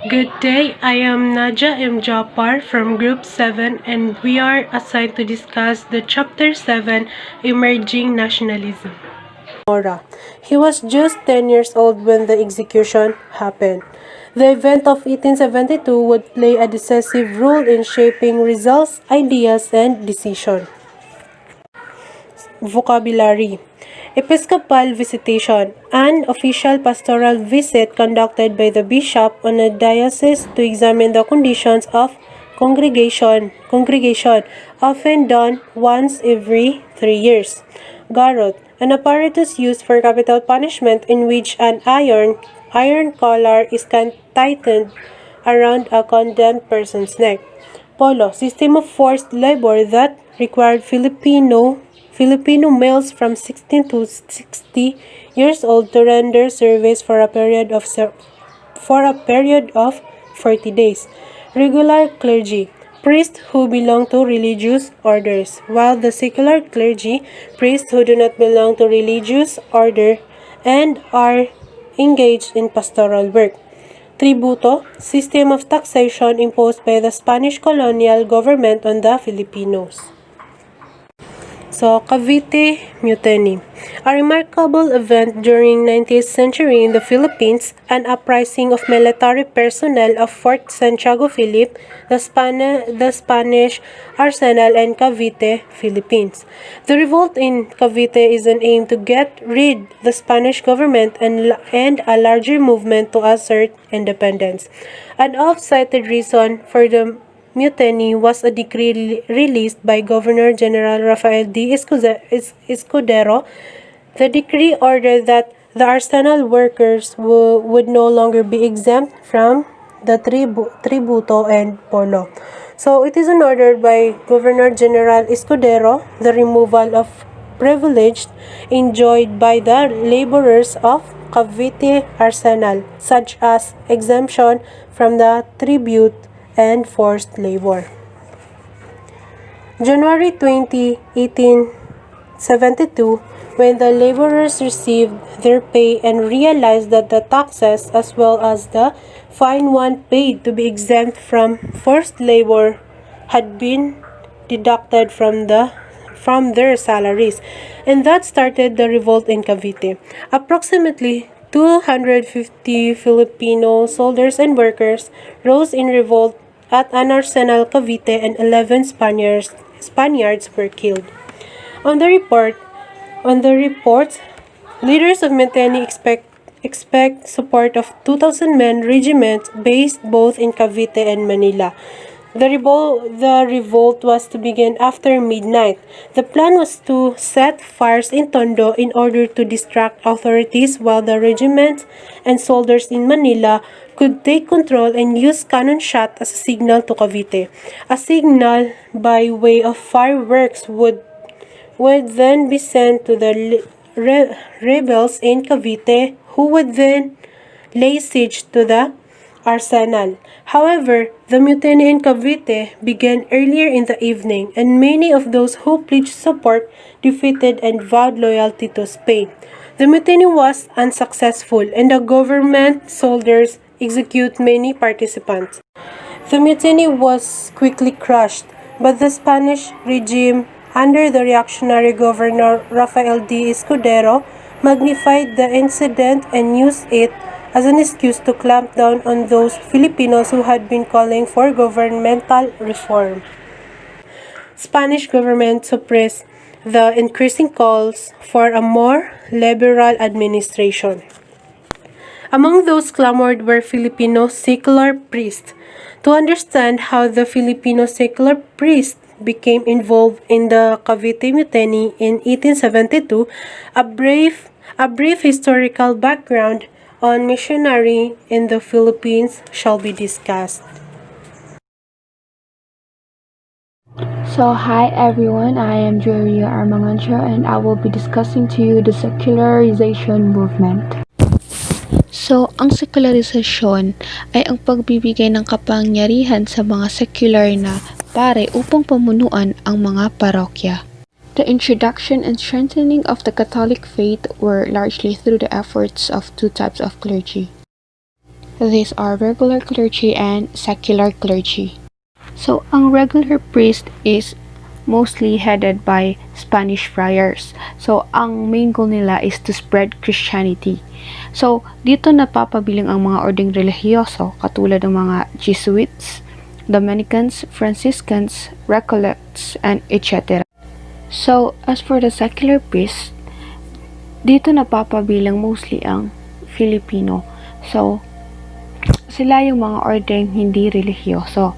Good day, I am Naja M. Japar from Group 7 and we are assigned to discuss the Chapter 7 Emerging Nationalism. Mora. He was just 10 years old when the execution happened. The event of 1872 would play a decisive role in shaping results, ideas, and decisions. Vocabulary: Episcopal visitation, an official pastoral visit conducted by the bishop on a diocese to examine the conditions of congregation, often done once every 3 years. Garrote, an apparatus used for capital punishment in which an iron collar is tightened around a condemned person's neck. Polo, system of forced labor that required Filipino males from 16 to 60 years old to render service for a period of 40 days. Regular clergy, priests who belong to religious orders, while the secular clergy, priests who do not belong to religious order and are engaged in pastoral work. Tributo, system of taxation imposed by the Spanish colonial government on the Filipinos. So, Cavite Mutiny. A remarkable event during 19th century in the Philippines, an uprising of military personnel of Fort Santiago Philip, the Spanish arsenal in Cavite, Philippines. The revolt in Cavite is an aim to get rid the Spanish government and a larger movement to assert independence. An oft-cited reason for the mutiny was a decree released by Governor General Rafael D. Escudero. The decree ordered that the arsenal workers would no longer be exempt from the tributo and polo. So it is an order by Governor General Escudero, the removal of privilege enjoyed by the laborers of Cavite Arsenal, such as exemption from the tribute and forced labor. January 20, 1872, when the laborers received their pay and realized that the taxes as well as the fine one paid to be exempt from forced labor had been deducted from their salaries, and that started the revolt in Cavite. Approximately 250 Filipino soldiers and workers rose in revolt at an arsenal Cavite and 11 Spaniards were killed. On the reports, leaders of mutiny expect support of 2,000 men regiment based both in Cavite and Manila. The revolt was to begin after midnight. The plan was to set fires in Tondo in order to distract authorities while the regiment and soldiers in Manila could take control and use cannon shot as a signal to Cavite. A signal by way of fireworks would then be sent to the rebels in Cavite, who would then lay siege to the arsenal. However, the mutiny in Cavite began earlier in the evening, and many of those who pledged support defeated and vowed loyalty to Spain. The mutiny was unsuccessful, and the government soldiers executed many participants. The mutiny was quickly crushed, but the Spanish regime, under the reactionary governor Rafael D. Escudero, magnified the incident and used it as an excuse to clamp down on those Filipinos who had been calling for governmental reform. Spanish government suppressed the increasing calls for a more liberal administration. Among those clamored were Filipino secular priests. To understand how the Filipino secular priests became involved in the Cavite Mutiny in 1872, a brief historical background on missionary in the Philippines shall be discussed. So hi everyone, I am Julia Armangancho and I will be discussing to you the secularization movement. So, ang secularization ay ang pagbibigay ng kapangyarihan sa mga secular na pare upang pamunuan ang mga parokya. The introduction and strengthening of the Catholic faith were largely through the efforts of two types of clergy. These are regular clergy and secular clergy. So, ang regular priest is mostly headed by Spanish friars. So, ang main goal nila is to spread Christianity. So, dito napapabiling ang mga ordeng relihiyoso katulad ng mga Jesuits, Dominicans, Franciscans, Recollects, and etc. So, as for the secular priests, dito napapabilang mostly ang Filipino. So, sila yung mga ordeng hindi relihiyoso.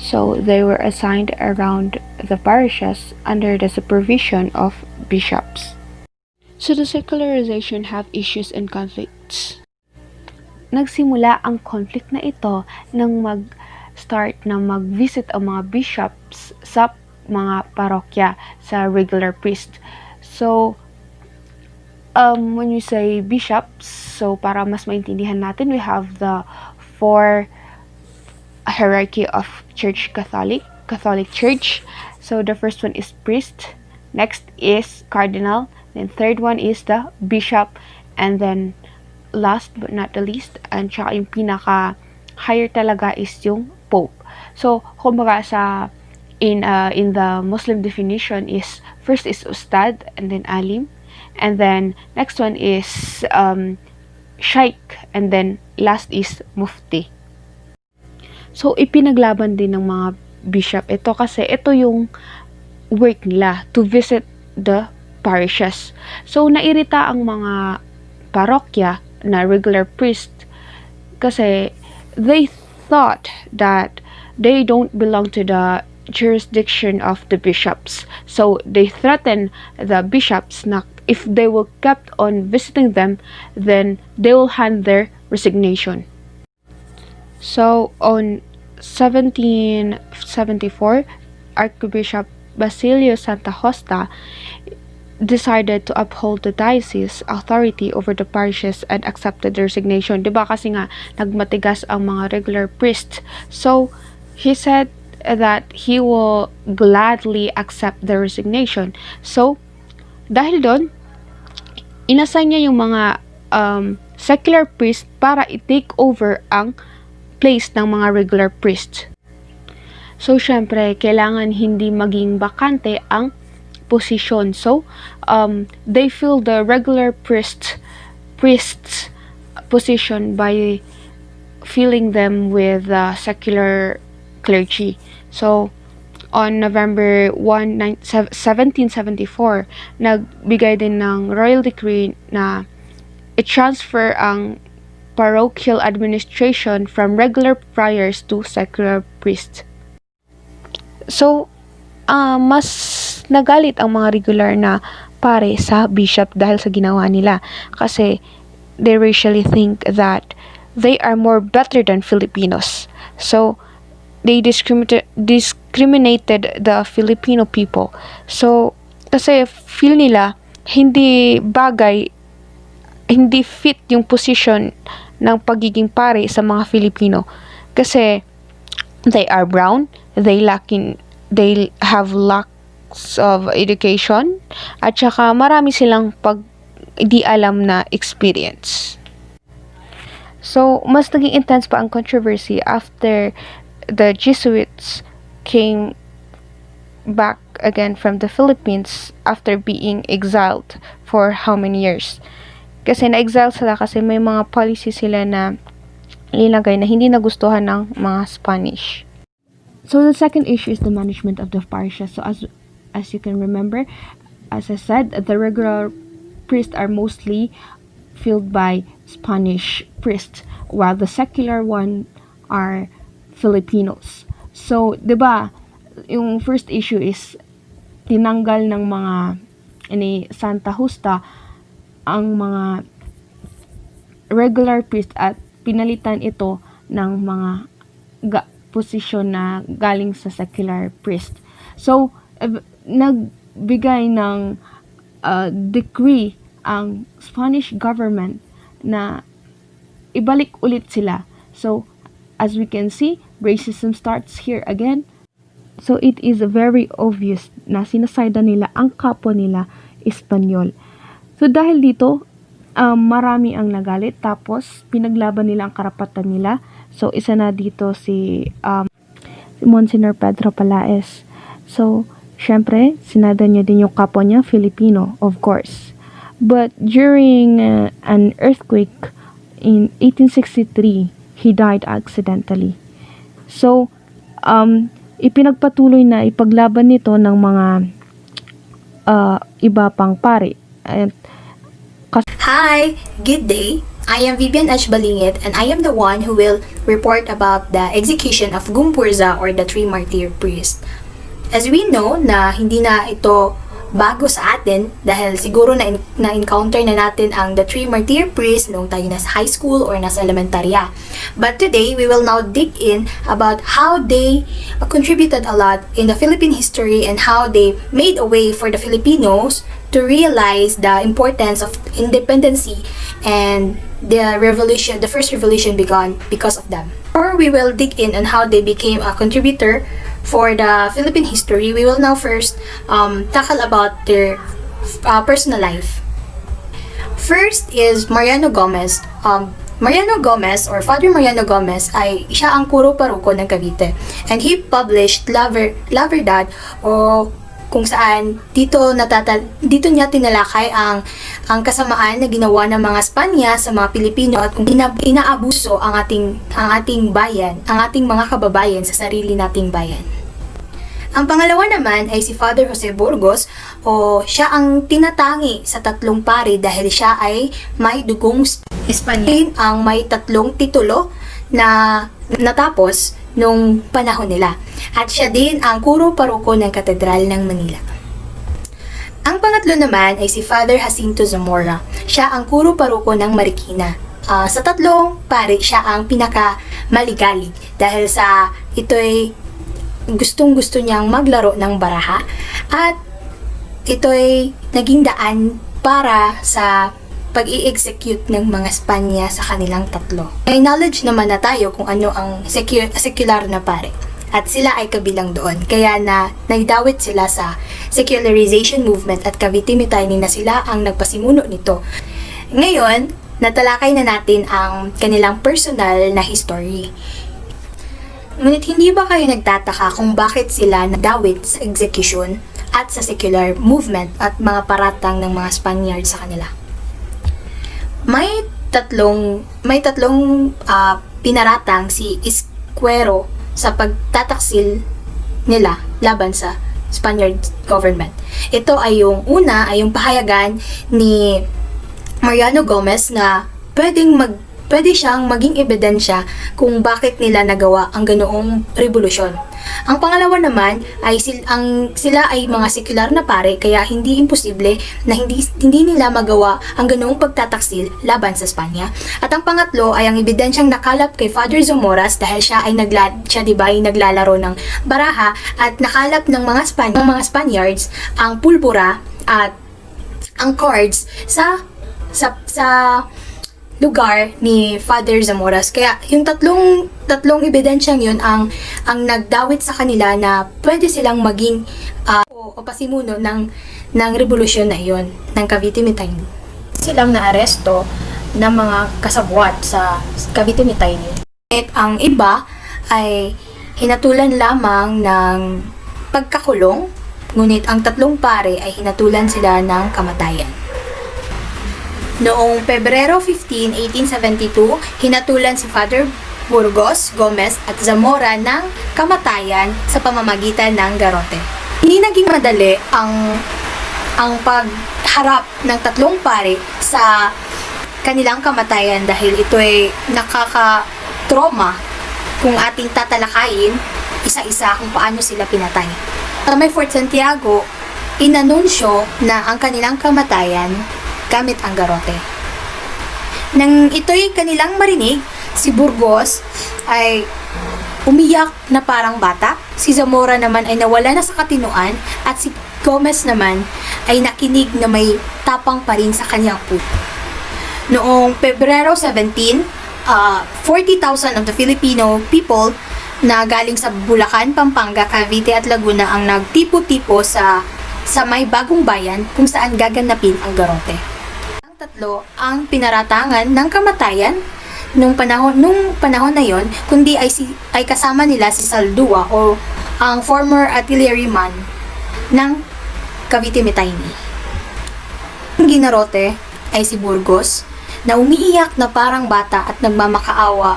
So, they were assigned around the parishes under the supervision of bishops. So, the secularization have issues and conflicts. Nagsimula ang conflict na ito nang mag-start na mag-visit ang mga bishops sa mga parokya sa regular priest. So, when you say bishops, so para mas maintindihan natin, we have the four hierarchy of Church Catholic Church. So the first one is priest, next is cardinal, then third one is the bishop, and then last but not the least, and tsaka yung pinaka higher talaga is yung pope. So kumbaga sa in the Muslim definition is first is ustad and then alim, and then next one is sheikh, and then last is mufti. So, ipinaglaban din ng mga bishop ito kasi ito yung work nila to visit the parishes. So, nairita ang mga parokya na regular priest kasi they thought that they don't belong to the jurisdiction of the bishops. So, they threatened the bishops na if they will kept on visiting them, then they will hand their resignation. So, on 1774, Archbishop Basilio Santa Hosta decided to uphold the diocese authority over the parishes and accepted the resignation. Diba kasi nga, nagmatigas ang mga regular priests. So, he said that he will gladly accept the resignation. So, dahil doon, inassign niya yung mga secular priest para i-take over ang place ng mga regular priest. So, syempre, kailangan hindi maging bakante ang posisyon. So, they fill the regular priest's position by filling them with secular clergy. So, on November 1, 1774, nagbigay din ng royal decree na i-transfer ang parochial administration from regular friars to secular priests. So, mas nagalit ang mga regular na pare sa bishop dahil sa ginawa nila kasi they racially think that they are more better than Filipinos. So, they discriminated the Filipino people. So, kasi feel nila hindi fit yung position ng pagiging pare sa mga Filipino kasi they are brown, they have lacks of education, at saka marami silang di alam na experience. So, mas naging intense pa ang controversy after the Jesuits came back again from the Philippines after being exiled for how many years. Kasi na-exile sila kasi may mga policy sila na linagay na hindi nagustuhan ng mga Spanish. So the second issue is the management of the parishes. So as you can remember, as I said, the regular priests are mostly filled by Spanish priests, while the secular one are Filipinos. So, 'di ba, yung first issue is tinanggal ng mga Santa Justa ang mga regular priest at pinalitan ito ng mga posisyon na galing sa secular priest. So, nagbigay ng decree ang Spanish government na ibalik ulit sila. So, as we can see, racism starts here again. So, it is very obvious na sinasayda nila ang kapwa nila Espanyol. So, dahil dito, marami ang nagalit, tapos pinaglaban nila ang karapatan nila. So, isa na dito si Monsignor Pedro Palaez. So, syempre, sinada niya din yung kapwa niya, Filipino, of course. But during an earthquake in 1863, he died accidentally. So, ipinagpatuloy na ipaglaban nito ng mga iba pang pari. Hi, good day. I am Vivian H. Balingit and I am the one who will report about the execution of Gumpurza or the Three Martyr Priest. As we know na hindi na ito bago sa atin dahil siguro na-encounter na natin ang the Three Martyr Priest noong tayo nasa high school or nasa elementarya. But today, we will now dig in about how they contributed a lot in the Philippine history and how they made a way for the Filipinos to realize the importance of independency and the revolution, the first revolution began because of them. Or we will dig in on how they became a contributor for the Philippine history. We will now first tackle about their personal life. First is Mariano Gomez. Mariano Gomez or Father Mariano Gomez ay siya ang kuro paruko ng Cavite. And he published La Verdad o kung saan dito niya tinalakay ang kasamaan na ginawa ng mga Espanya sa mga Pilipino at kung inaabuso ang ating bayan, ang ating mga kababayan sa sarili nating bayan. Ang pangalawa naman ay si Father Jose Burgos o siya ang tinatangi sa tatlong pari dahil siya ay may dugong Espanya. Ang may tatlong titulo na natapos nung panahon nila. At siya din ang kuro paruko ng Katedral ng Manila. Ang pangatlo naman ay si Father Jacinto Zamora. Siya ang kuro paruko ng Marikina. Sa tatlong pari, siya ang pinaka-maligalig dahil sa ito'y gustong-gusto niyang maglaro ng baraha at ito'y naging daan para sa pag-i-execute ng mga Espanya sa kanilang tatlo. May knowledge naman na tayo kung ano ang secular na pare. At sila ay kabilang doon. Kaya naidawit sila sa secularization movement at kavitimitain na sila ang nagpasimuno nito. Ngayon, natalakay na natin ang kanilang personal na history. Ngunit hindi ba kayo nagtataka kung bakit sila nadawit sa execution at sa secular movement at mga paratang ng mga Spaniards sa kanila? May tatlong pinaratang si Isquero sa pagtataksil nila laban sa Spaniard government. Ito ay yung una ay yung pahayagan ni Mariano Gomez na pwede siyang maging ebidensya kung bakit nila nagawa ang ganoong revolusyon. Ang pangalawa naman ay sila ay mga sekular na pare kaya hindi imposible na hindi nila magawa ang ganoong pagtataksil laban sa Espanya. At ang pangatlo ay ang ebidensyang nakalap kay Father Zamoras dahil siya ay naglalaro ng baraha at nakalap ng mga Spaniards ang pulbura at ang cards sa lugar ni Father Zamoras. Kaya yung tatlong ebidensyang yun ang nagdawit sa kanila na pwede silang maging o pasimuno ng revolusyon na iyon ng Cavite-Mitaini. Silang naaresto ng mga kasabwat sa Cavite-Mitaini. At ang iba ay hinatulan lamang ng pagkakulong, ngunit ang tatlong pare ay hinatulan sila ng kamatayan. Noong Pebrero 15, 1872, hinatulan si Father Burgos, Gomez at Zamora ng kamatayan sa pamamagitan ng garote. Hindi naging madali ang pagharap ng tatlong pare sa kanilang kamatayan dahil ito ay nakaka-trauma kung ating tatalakayin isa-isa kung paano sila pinatay. Sa may Fort Santiago, inanunsyo na ang kanilang kamatayan gamit ang garote. Nang ito'y kanilang marinig, si Burgos ay umiyak na parang bata, si Zamora naman ay nawala na sa katinuan, at si Gomez naman ay nakinig na may tapang pa rin sa kanyang puso. Noong Pebrero 17, 40,000 of the Filipino people na galing sa Bulacan, Pampanga, Cavite at Laguna ang nagtipo-tipo sa may bagong bayan kung saan gaganapin ang garote. Ang tatlo ang pinaratangan ng kamatayan nung panahon na yon, kundi ay kasama nila si Saldua o ang former artilleryman ng Cavite Metaini. Ang ginarote ay si Burgos na umiiyak na parang bata at nagmamakaawa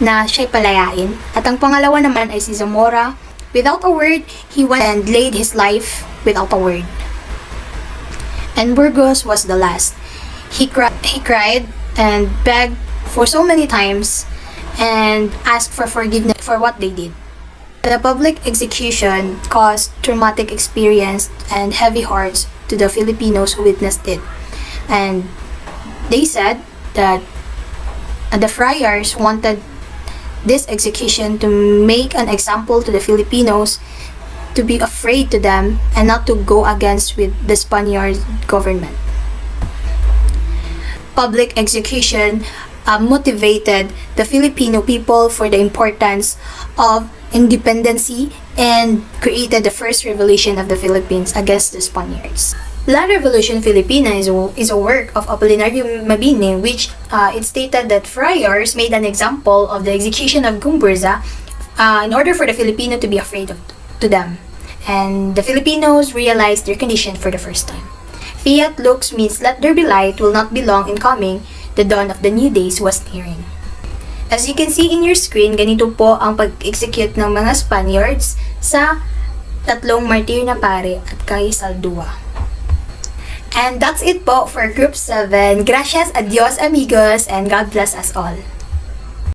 na siya'y palayain. At ang pangalawa naman ay si Zamora. Without a word, he went and laid his life without a word. And Burgos was the last. He cried and begged for so many times and asked for forgiveness for what they did. The public execution caused traumatic experience and heavy hearts to the Filipinos who witnessed it. And they said that the friars wanted this execution to make an example to the Filipinos, to be afraid to them and not to go against with the Spaniard government. Public execution motivated the Filipino people for the importance of independency and created the first revolution of the Philippines against the Spaniards. La Revolution Filipina is a work of Apolinario Mabini, which it stated that friars made an example of the execution of Gumburza in order for the Filipino to be afraid to them. And the Filipinos realized their condition for the first time. Fiat lux means let there be light will not be long in coming, the dawn of the new days was nearing. As you can see in your screen, ganito po ang pag-execute ng mga Spaniards sa tatlong martir na pare at kay Saldua. And that's it po for Group 7. Gracias, adios amigos, and God bless us all.